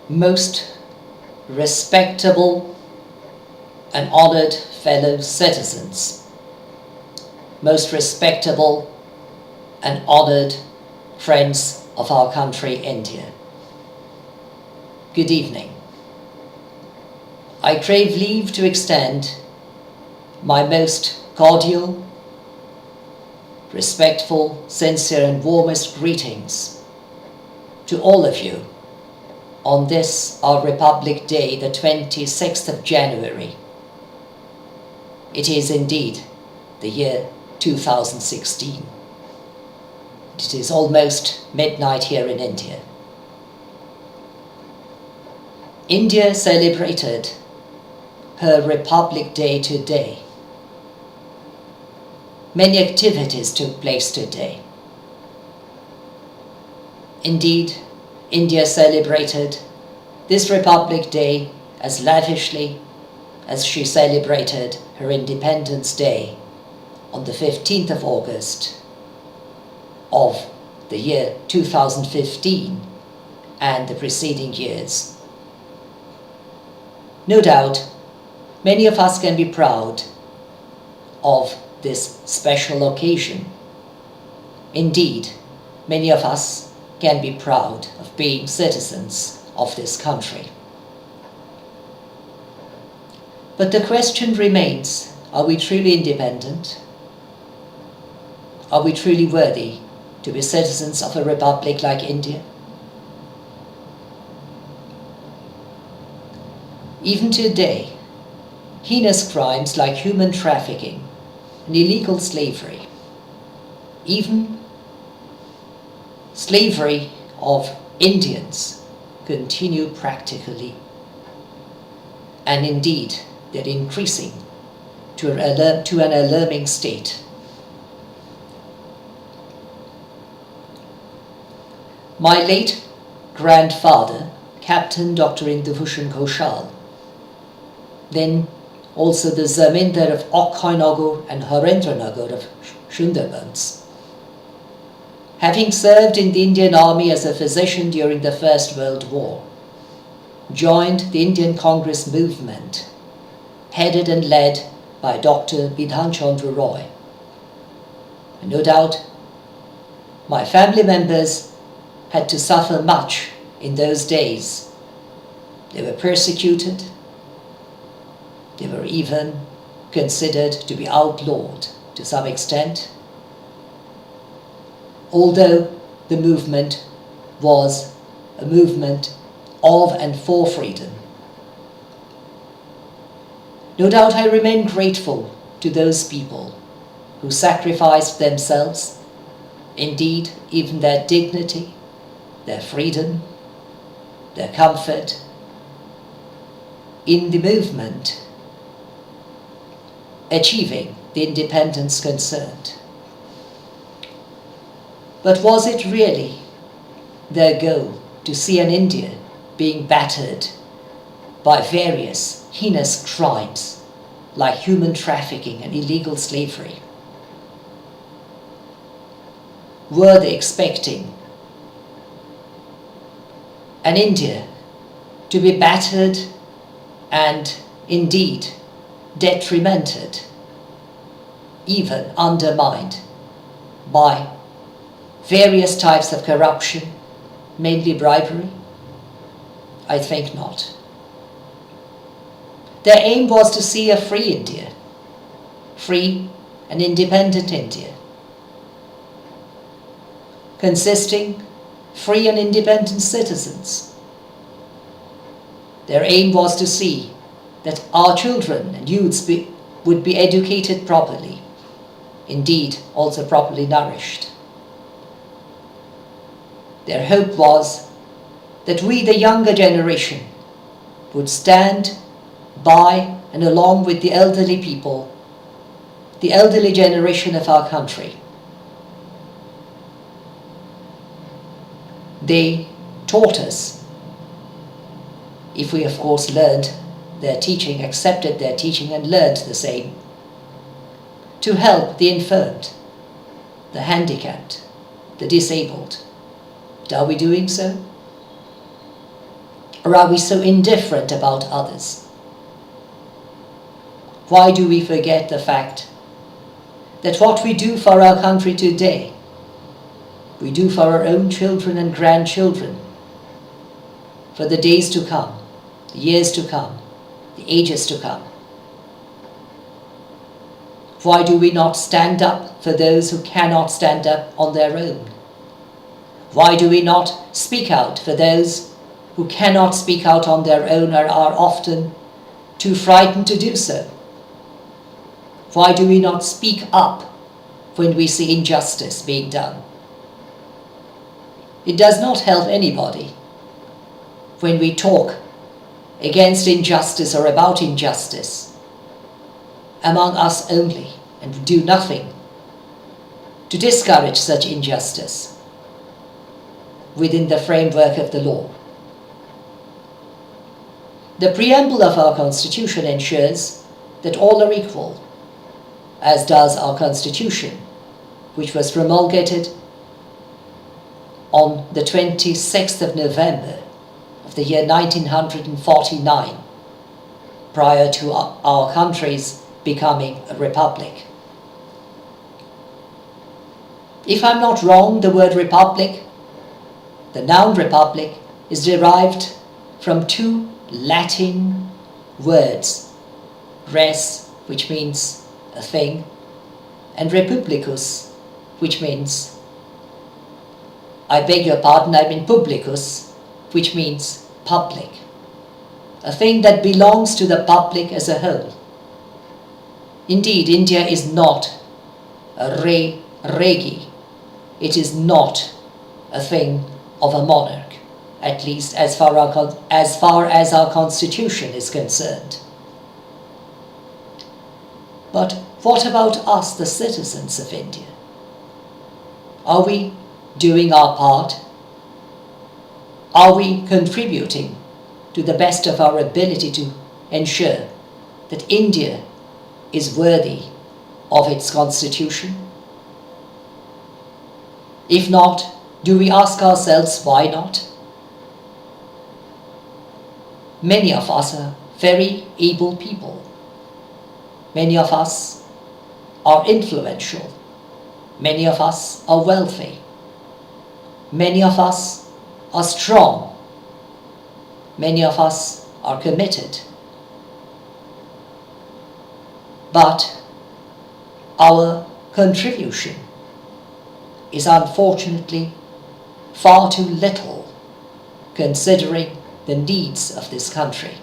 most respectable and honored fellow citizens, most respectable and honored friends of our country, India. Good evening. I crave leave to extend my most cordial, respectful, sincere and warmest greetings to all of you on this, our Republic Day, the 26th of January. It is indeed the year 2016. It is almost midnight here in India. India celebrated her Republic Day today. Many activities took place today. Indeed, India celebrated this Republic Day as lavishly as she celebrated her Independence Day on the 15th of August of the year 2015 and the preceding years. No doubt, many of us can be proud of this special occasion. Indeed, many of us can be proud of being citizens of this country. But the question remains, are we truly independent? Are we truly worthy to be citizens of a republic like India? Even today, heinous crimes like human trafficking and illegal slavery, even slavery of Indians, continue practically, and indeed they're increasing to an alarming state. My late grandfather, Captain Dr. GHOSHAL, then also the Zamindar of Akhainagar and Harendranagar of SUNDERBANS, having served in the Indian Army as a physician during the First World War, joined the Indian Congress movement, headed and led by Dr. Bidhan Chandra Roy. And no doubt, my family members had to suffer much in those days. They were persecuted. They were even considered to be outlawed to some extent, although the movement was a movement of and for freedom. No doubt I remain grateful to those people who sacrificed themselves, indeed even their dignity, their freedom, their comfort, in the movement achieving the independence concerned. But was it really their goal to see an India being battered by various heinous crimes like human trafficking and illegal slavery? Were they expecting an India to be battered and indeed detrimented, even undermined by various types of corruption, mainly bribery? I think not. Their aim was to see a free India, free and independent India, consisting free and independent citizens. Their aim was to see that our children and youths would be educated properly, indeed also properly nourished. Their hope was that we, the younger generation, would stand by and along with the elderly people, the elderly generation of our country. They taught us, if we of course learned their teaching, accepted their teaching and learned the same, to help the infirmed, the handicapped, the disabled. But are we doing so? Or are we so indifferent about others? Why do we forget the fact that what we do for our country today, we do for our own children and grandchildren, for the days to come, the years to come, the ages to come? Why do we not stand up for those who cannot stand up on their own? Why do we not speak out for those who cannot speak out on their own or are often too frightened to do so? Why do we not speak up when we see injustice being done? It does not help anybody when we talk against injustice or about injustice among us only and do nothing to discourage such injustice within the framework of the law. The preamble of our Constitution ensures that all are equal, as does our Constitution, which was promulgated on the 26th of November of the year 1949, prior to our country's becoming a republic. If I'm not wrong, the word republic, the noun republic, is derived from two Latin words, res, which means a thing, and republicus, which means, I beg your pardon, I mean publicus, which means public, a thing that belongs to the public as a whole. Indeed, India is not a regi. It is not a thing of a monarch, at least as far as our Constitution is concerned. But what about us, the citizens of India? Are we doing our part? Are we contributing to the best of our ability to ensure that India is worthy of its constitution? If not, do we ask ourselves why not? Many of us are very able people. Many of us are influential. Many of us are wealthy. Many of us are strong. Many of us are committed. But our contribution is unfortunately far too little considering the needs of this country.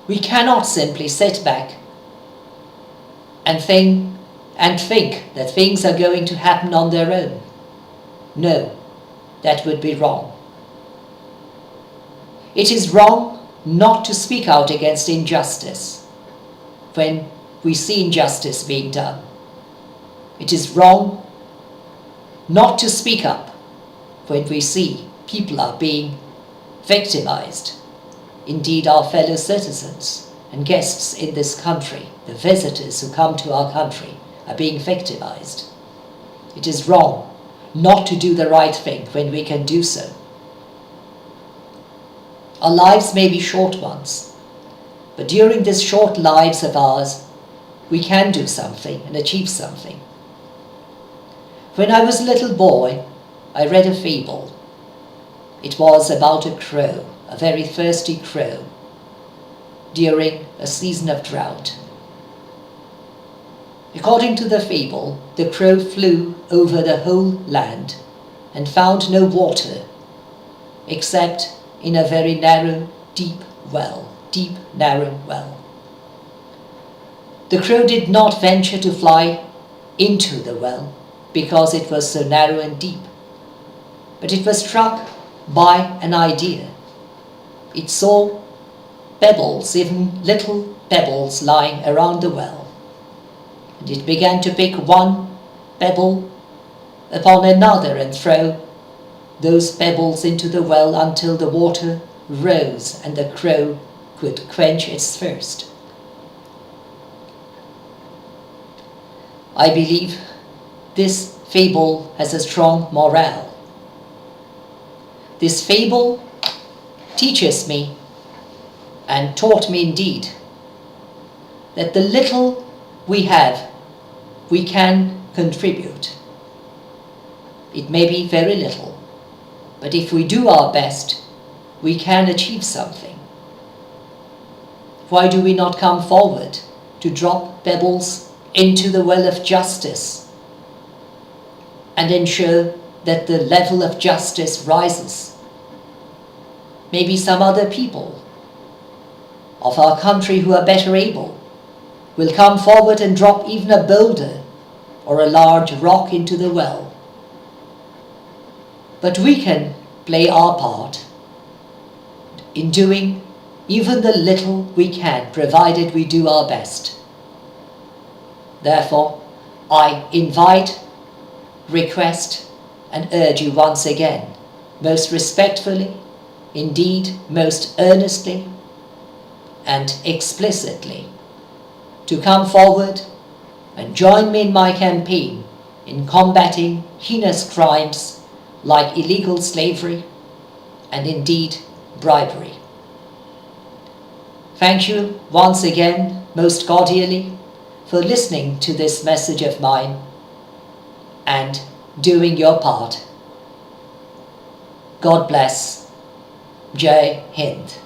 We cannot simply sit back and think that things are going to happen on their own. No, that would be wrong. It is wrong not to speak out against injustice when we see injustice being done. It is wrong not to speak up when we see people are being victimized. Indeed, our fellow citizens and guests in this country, the visitors who come to our country, are being victimized. It is wrong not to do the right thing when we can do so. Our lives may be short ones, but during these short lives of ours, we can do something and achieve something. When I was a little boy, I read a fable. It was about a crow, a very thirsty crow, during a season of drought. According to the fable, the crow flew over the whole land and found no water except in a very narrow, narrow well. The crow did not venture to fly into the well because it was so narrow and deep, but it was struck by an idea. It saw pebbles, even little pebbles, lying around the well, and it began to pick one pebble upon another and throw those pebbles into the well until the water rose and the crow could quench its thirst. I believe this fable has a strong morale. This fable teaches me and taught me indeed that the little we have, we can contribute. It may be very little, but if we do our best, we can achieve something. Why do we not come forward to drop pebbles into the well of justice and ensure that the level of justice rises? Maybe some other people of our country who are better able will come forward and drop even a boulder or a large rock into the well. But we can play our part in doing even the little we can, provided we do our best. Therefore, I invite, request, and urge you once again, most respectfully, indeed most earnestly and explicitly, to come forward and join me in my campaign in combating heinous crimes like illegal slavery and indeed bribery. Thank you once again most cordially for listening to this message of mine and doing your part. God bless. Jai Hind.